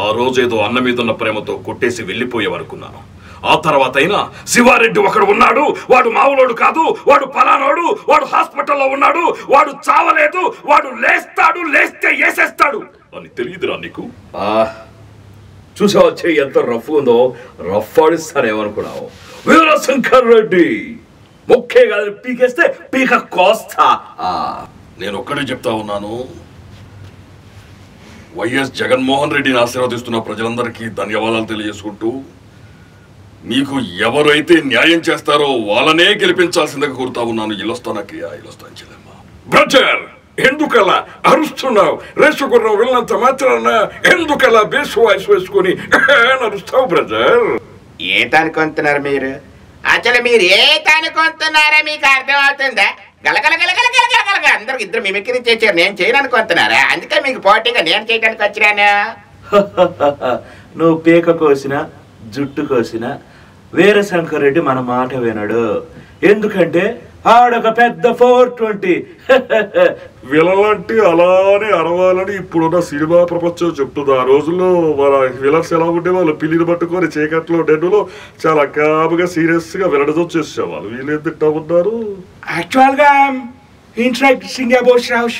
ఆ రోజేదో అన్న మీదున్న ప్రేమతో కొట్టేసి వెళ్ళిపోయేవనుకున్నాను. ఆ తర్వాత అయినా శివారెడ్డి ఒకడు ఉన్నాడు, వాడు మావులోడు కాదు, వాడు పలానోడు, వాడు హాస్పిటల్లో ఉన్నాడు, వాడు చావలేదు, వాడు లేస్తాడు, లేస్తే వేసేస్తాడు అని తెలియదురా నీకు? చూసావా చెయ్యి ఎంత రఫ్ ఉందో, రఫ్ ఆడిస్తానేమనుకున్నావు? వీరశంకర్ రెడ్డి ముఖ్య కాదు, పీకేస్తే పీక కోస్తా. నేను ఒక్కడే చెప్తా ఉన్నాను, వైఎస్ జగన్మోహన్ రెడ్డిని ఆశీర్వదిస్తున్న ప్రజలందరికీ ధన్యవాదాలు తెలియజేసుకుంటూ, మీకు ఎవరైతే న్యాయం చేస్తారో వాళ్ళనే గెలిపించాల్సిందిగా కోరుతా ఉన్నాను. ఇల్లొస్తానక్కయ్యా, ఇల్లొస్తాను చెల్లెమ్మ. బ్రదర్, ఎందుకలా అరుస్తున్నావు? రేసుకున్నావు వెళ్ళినంత మాత్రాన ఎందుకలా బేసు వాయిస్ వేసుకుని నడుస్తావు బ్రదర్? ఏటనుకుంటున్నారు మీరు? అసలు మీరు ఏటనుకుంటున్నారా? మీకు అర్థం అవుతుందా? గలగల గలగల గలగల గలగల అందరికి ఇద్దరు మిమిక్రీ చేశారు, నేను చేయను అనుకుంటున్నారా? అందుకే మీకు పోటీగా నేను చేయడానికి వచ్చినాను. నువ్వు పీక కోసిన జుట్టు కోసిన వీరశంకర్ రెడ్డి మన మాట వినడు. ఎందుకంటే ఆడొక పెద్ద 420. విలన్లంటే అలానే అరవాలని ఇప్పుడున్న సినిమా ప్రపంచం చెప్తుంది. ఆ రోజుల్లో మన విలన్స్ ఎలా ఉండేవాళ్ళు, పిల్లిని పట్టుకొని చీకట్లో డెన్నులో చాలా కాముగా సీరియస్ గా విలడజం చేసేవాళ్ళు. వీళ్ళు ఏం తింటా ఉన్నారు? యాక్చువల్గా ఇంట్రెస్టింగ్ అబౌట్ రౌష్.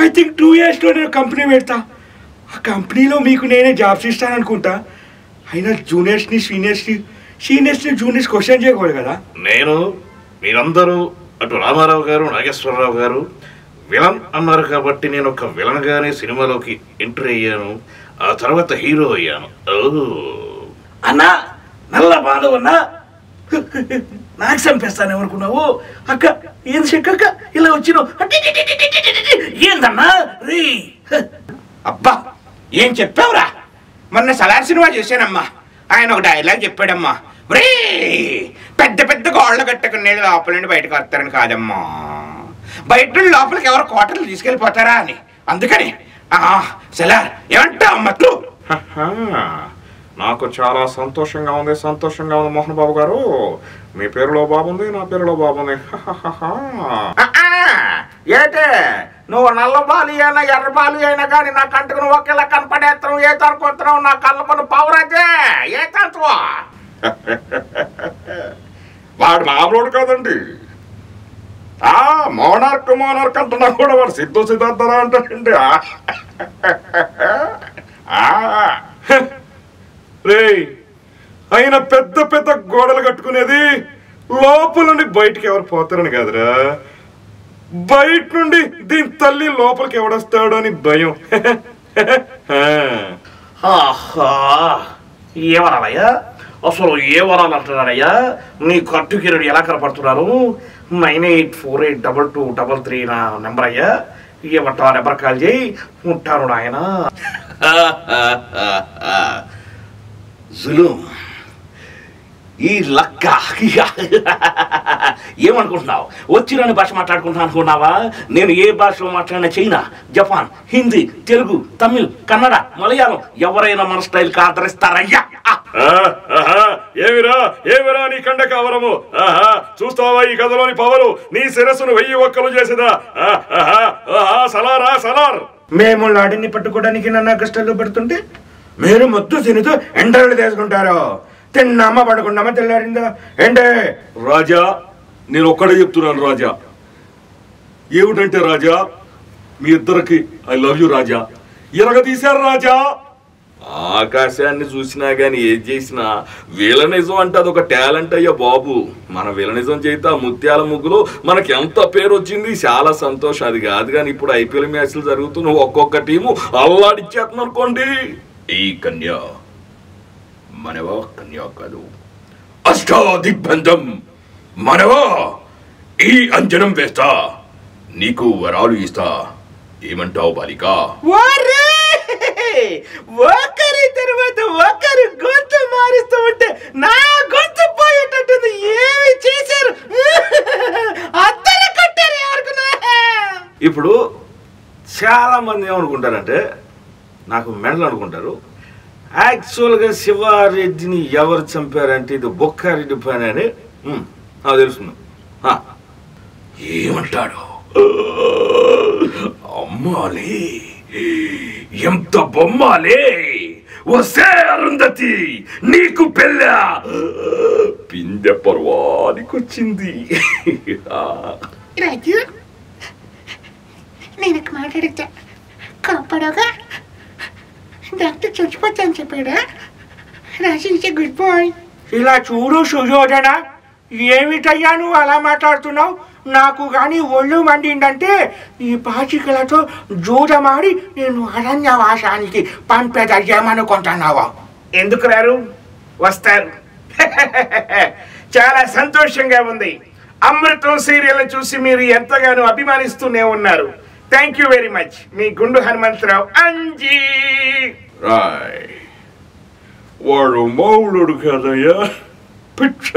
ఐ థింక్ 2 years లో నేను కంపెనీ పెడతా. ఆ కంపెనీలో మీకు నేనే జాబ్స్ ఇస్తాను అనుకుంటా. అయినా జూనియర్స్ని సీనియర్స్ని జూనియర్స్ క్వశ్చన్ చేయకూడదు కదా. నేను మీరందరూ అటు రామారావు గారు, నాగేశ్వరరావు గారు విలన్ అన్నారు కాబట్టి నేను ఒక విలన్ గానే సినిమాలోకి ఎంట్రీ అయ్యాను. ఆ తర్వాత హీరో అయ్యాను. అన్నా నల్ల బాధవన్నా నాకు చంపేస్తాను ఏమనుకున్నావు? అక్క ఏం చెక్క ఇలా వచ్చినావు? ఏందన్నా రీ? అబ్బా ఏం చెప్పావురా? మొన్న సలార్ సినిమా చూశానమ్మా, ఆయన ఒక డైలాగ్ చెప్పాడమ్మా, రే పెద్ద పెద్ద గోళ్ళ కట్టుకునే లోపల నుండి బయటకు వస్తారని కాదమ్మా, బయట నుండి లోపలికి ఎవరు కోటలు తీసుకెళ్ళిపోతారా అని. అందుకని సలార్ ఏమంటావు అమ్మట్లు? నాకు చాలా సంతోషంగా ఉంది మోహన్ బాబు గారు. మీ పేరులో బాగుంది, నా పేరులో బాగుంది. ఏటే నువ్వు నల్ల బాలి అయినా ఎర్ర బాలి అయినా కానీ నా కంటికి నువ్వు ఒకేలా కనపడేస్తావు. ఏ తనుకుంటున్నావు? నా కళ్ళ పన్ను పవరాజే ఏ తంతువా? వాడు మామూలు కాదండి. మోనార్క్ అంటున్నా కూడా వాడు సిద్ధార్థరా అంటాడండి. రే అయినా పెద్ద పెద్ద గోడలు కట్టుకునేది లోపల నుండి బయటికి ఎవరు పోతారని కాదురా, బయట నుండి దీని తల్లి లోపలికి ఎవడొస్తాడు అని భయం. ఏ వరాలయ్యా? అసలు ఏ వరాలు అంటున్నారయ్యా? నీ కట్టుకిరుడు ఎలా కనపడుతున్నారు? 98482233 నా నెంబర్ అయ్యా. ఏమంటా నెంబర్ కాల్ చేయి, ఉంటాను ఆయన. జులుం ఈ లక్క ఏమనుకుంటున్నావు? వచ్చిరాని భాష మాట్లాడుకుంటున్నా అనుకున్నావా? నేను ఏ భాషలో మాట్లాడినా చైనా, జపాన్, హిందీ, తెలుగు, తమిళ్, కన్నడ, మలయాళం ఎవరైనా మన స్టైల్కి ఆదరిస్తారయ్యా. ఏమిరా నీ కండ కావరము? చూస్తావా ఈ కథలోని పవరు? నీ శిరస్సును 1000 ఒక్కలు చేసేదా? సలార్ మేము లాడిని పట్టుకోవడానికి నన్ను కష్టాల్లో పెడుతుంటే మీరు మొత్తం తినుతూ ఎండలు తీసుకుంటారు. తిన్నామా పడుకున్నామా తెల్లారిందా ఏంటే? రాజా నేను ఒక్కడే చెప్తున్నాను రాజా. ఏమిటంటే రాజా, మీ ఇద్దరికి ఐ లవ్ యూ రాజా. ఎరగదీశారు రాజా. ఆకాశాన్ని చూసినా గాని ఏది చేసినా విలనిజం అంటే అదొక టాలెంట్ అయ్యా బాబు. మన విలనిజం చేస్తే ఆ ముత్యాల ముగ్గులో మనకి ఎంత పేరు వచ్చింది, చాలా సంతోషం. అది కాదు కానీ ఇప్పుడు ఐపీఎల్ మ్యాచ్లు జరుగుతున్నాయి, ఒక్కొక్క టీము అల్లాడిచ్చేస్తున్నారు అనుకోండి. ఈ కన్యా మనవా? కన్యా కాదు, అష్టాదిగ్బంధం మనవా. ఈ అంజనం వేస్తా, నీకు వరాలు ఇస్తా. ఏమంటావు బాలిక? ఒకరి తర్వాత ఒకరు గొంతు మారుస్తూ ఉంటే నా గొంతు పోయేటట్టుంది. ఏమి చేశారు? అద్దరు కొట్టారు ఎవరుకున్నా. ఇప్పుడు చాలా మంది ఏమనుకుంటారంటే నాకు మెంటల్ అనుకుంటారు. యాక్చువల్గా శివారెడ్డిని ఎవరు చంపారంటే ఇది బొక్కారెడ్డి పని అని నాకు తెలుస్తుంది. ఏమంటాడు? అమ్మాలి, ఎంత బొమ్మాలే, వస్తే అరుంధతి నీకు పెళ్ళ పిందె పర్వానికొచ్చింది. రాజు, నేను మాట్లాడితే కాపాడగా డాక్టర్ చచ్చిపోతాను చెప్పాడా? రాజు ఇస్ గుడ్ బాయ్. ఇలా చూడు సుజోధన, ఏమిటయ్యా నువ్వు అలా మాట్లాడుతున్నావు? నాకు కానీ ఒళ్ళు మండిందంటే ఈ పాచికలతో జూదమాడి నేను అరణ్యవాసానికి పంపేదయ్యామనుకుంటున్నావా? ఎందుకు రారు? వస్తారు. చాలా సంతోషంగా ఉంది. అమృతం సీరియల్ చూసి మీరు ఎంతగానో అభిమానిస్తూనే ఉన్నారు. Thank you very much. మీ గుండు హనుమంతరావు అంజీ. రాయ్ వాడు మౌలుడు కదయ్యా, పిచ్చ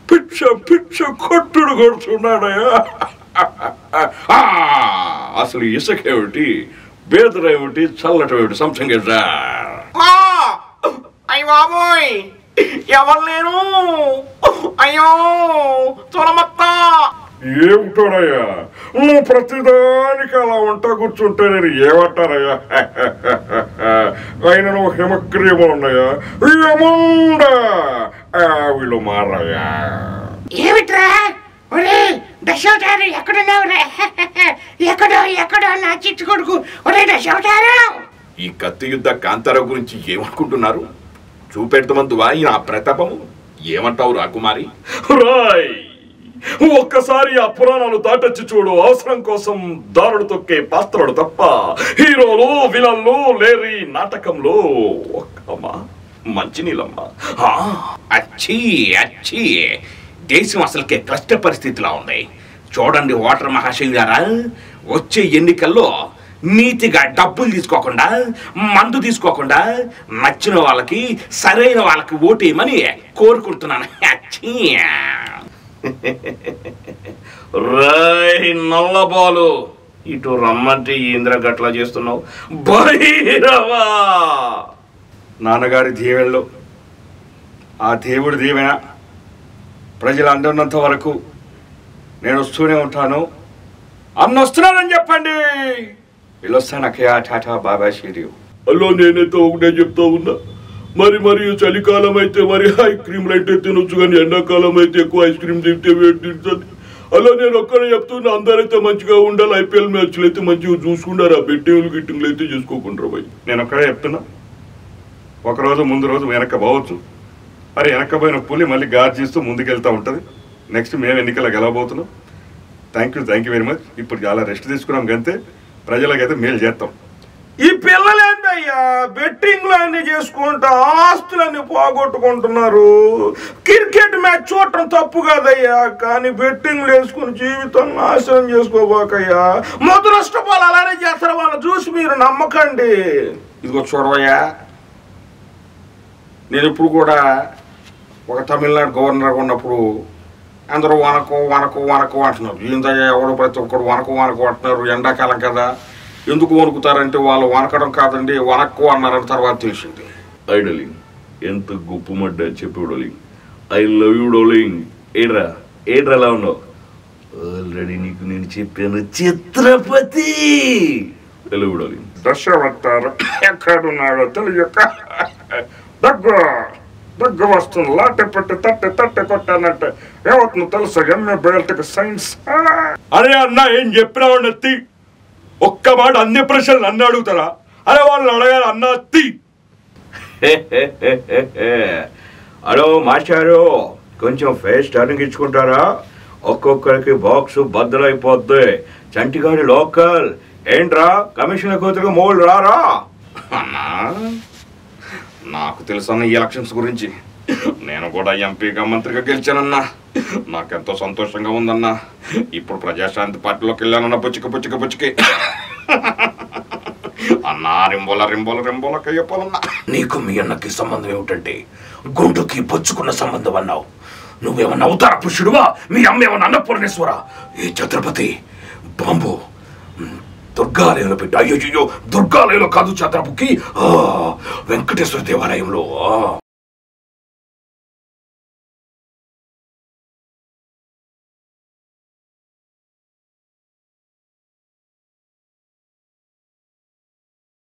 పిచ్చ పిచ్చ కొట్టుడు కొడుతున్నాడయ్యా. అసలు ఇసుకేమిటి, బేదరేమిటి, చల్లటేమిటి, సంథింగ్ ఇస్ అయ్య బాబోయ్, ఎవరు లేరు. అయ్యో చూడమత్త. ఏమిటోనయ్యా నువ్వు ప్రతిదానికి అలా వంట కూర్చుంటే నేను ఏమంటానయ్యా? ఆయన నువ్వు హిమక్రియములు ఉన్నాయా? వీళ్ళు మారయ్యా. ఏమిట్రా? ఒరే దశవతారు ఎక్కడున్నావురా? ఎక్కడో నా చిచ్చు కొడుకు. ఒరే దశవతారు, ఈ కత్తి యుద్ధ కాంతార గురించి ఏమనుకుంటున్నారు? చూపెడతామందువా ఈ నా ప్రతాపము? ఏమంటావు రాకుమారి? రాయ్ ఒక్కసారి ఆ పురాణాలు దాటొచ్చి చూడు. అవసరం కోసం దారుడు తొక్కే పాత్రలు తప్ప హీరోలు విలన్లు లేరి నాటకంలో. ఒక్కమ్మా మంచినీళ్ళమ్మ. అచ్చి అచ్చి, దేశం అసలుకే కష్ట పరిస్థితిలో ఉంది. చూడండి ఓటర్ మహాశయులారా, వచ్చే ఎన్నికల్లో నీతిగా డబ్బులు తీసుకోకుండా, మందు తీసుకోకుండా నచ్చిన వాళ్ళకి, సరైన వాళ్ళకి ఓటేయమని కోరుకుంటున్నాను. అచ్చి. రాయ్ నల్లబాలు, ఇటు రమ్మంటే ఇంద్ర గట్లా చేస్తున్నావు. భైరవా, నాన్నగారి దీవెనలో ఆ దేవుడి దీవెన ప్రజలు అందున్నంత వరకు నేను వస్తూనే ఉంటాను. అన్న వస్తున్నానని చెప్పండి. వెళ్ళొస్తాను అక్కయ్య, టాటా బాబాయ్ షీరియు. అలా నేనైతే ఒకటే చెప్తా ఉన్నా, మరి చలికాలం అయితే మరి ఐస్ క్రీమ్లు అయితే తినొచ్చు, కానీ ఎండాకాలం అయితే ఎక్కువ ఐస్ క్రీమ్ తింటే వేడి తింటుంది. అలా నేను ఒక్కడే చెప్తున్నా, అందరైతే మంచిగా ఉండాలి. ఐపీఎల్ మ్యాచ్లు అయితే మంచిగా చూసుకుంటారు. ఆ బెట్టింగ్లు గిట్టింగ్లు అయితే చేసుకోకుండా పోయి. నేను ఒక్కడే చెప్తున్నా, ఒకరోజు ముందు రోజు వెనక్కి పోవచ్చు. మరి వెనక్కి పోయిన పులి మళ్ళీ గార్జిస్తూ ముందుకెళ్తూ ఉంటుంది. నెక్స్ట్ మేము ఎన్నికల గెలవబోతున్నాం. Thank you very much. ఇప్పుడు చాలా రెస్ట్ తీసుకున్నాం, గంతే. ప్రజలకైతే మేలు చేస్తాం. ఈ పిల్లలేందయ్యా బెట్టింగ్లు అన్ని చేసుకుంటా ఆస్తులన్నీ పోగొట్టుకుంటున్నారు. క్రికెట్ మ్యాచ్ చూడటం తప్పు కాదయ్యా, కానీ బెట్టింగ్లు వేసుకుని జీవితం నాశనం చేసుకోబాకయ్యా. మొదలష్టపాలు అలానే చేస్తారు, వాళ్ళని చూసి మీరు నమ్మకండి. ఇదిగో చూడవయ్యా, నేను ఇప్పుడు కూడా ఒక తమిళనాడు గవర్నర్గా ఉన్నప్పుడు అందరూ వనకు వనకు వనకు అంటున్నారు. ఏందయ్యా ఎవడు ప్రతి ఒక్కడు వనకు వనకు అంటున్నారు, ఎండాకాలం కదా. ఎందుకు వణుకుతారంటే వాళ్ళు వనకడం కాదండి, వనక్కు అన్నారని తర్వాత తెలిసింది. ఐ డార్లింగ్, ఎంత గొప్పమడ్డ చెప్పు darling. I love you darling. ఏడ్రా ఎలా ఉన్నావు? ఆల్రెడీ నీకు నేను చెప్పాను, Chitrapati. Love you darling. Dasavataram ఎక్కడున్నాడో తెలియక దగ్గు వస్తుంది. లాటె పెట్టి తట్టె కొట్టానంటే ఏమవుతుందో తెలుసా? MA Biotech science. అరే అన్న, ఏం చెప్పినావు నత్తి? ఒక్క మాట అన్ని ప్రశ్నలు నన్ను అడుగుతారా? అరే వాళ్ళు అడగాలి అన్న అత్తి. హలో మాస్టారు, కొంచెం ఫేస్ టర్నింగ్ ఇచ్చుకుంటారా? ఒక్కొక్కరికి బాక్స్ బద్దలైపోద్ది. చంటిగాడి లోకల్. ఏంట్రా కమిషనర్ కూతురు మోళ్ళు రారా? అన్నా, నాకు తెలుసన్న ఈ ఎలక్షన్స్ గురించి. నేను కూడా ఎంపీగా మంత్రిగా గెలిచానన్నా. నాకెంతో సంతోషంగా ఉందన్నా. ఇప్పుడు ప్రజాశాంతి పార్టీలోకి వెళ్ళానన్నా. పుచ్చికి అన్నా, రింబోల కయ్యపోలన్నా. నీకు మీ అన్నకి సంబంధం ఏమిటంటే గుండుకి బొచ్చుకున్న సంబంధం అన్నావు. నువ్వేమన్నా అవుతారా పుష్యుడువా? మీ అమ్మ ఏమన్నా అన్నపూర్ణేశ్వరా? ఏ ఛత్రపతి బాంబు దుర్గాలయంలో పెట్టు. అయ్యో దుర్గాలయంలో కాదు ఛత్రపుకి, వెంకటేశ్వర దేవాలయంలో.